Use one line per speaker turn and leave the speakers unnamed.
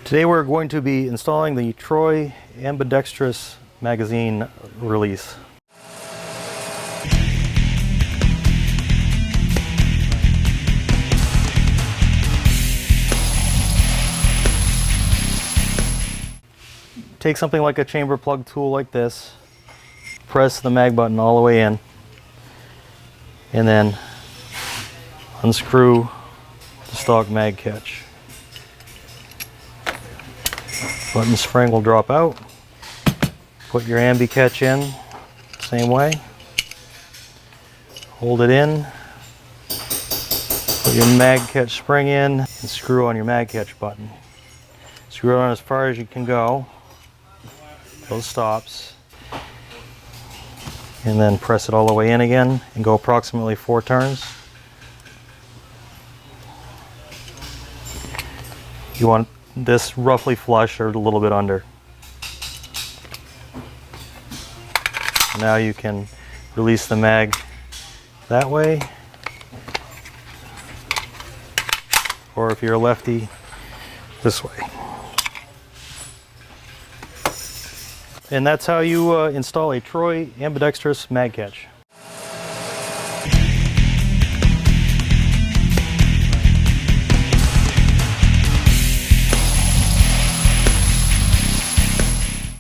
Today we're going to be installing the Troy ambidextrous magazine release. Take something like a chamber plug tool like this, press the mag button all the way in, and then unscrew the stock mag catch. Button spring will drop out. Put your ambi catch in, same way. Hold it in. Put your mag catch spring in and screw on your mag catch button. Screw it on as far as you can go till it stops. And then press it all the way in again and go approximately 4 turns. You want this roughly flush or a little bit under. Now you can release the mag that way, or if you're a lefty, this way. And that's how you install a Troy ambidextrous mag catch.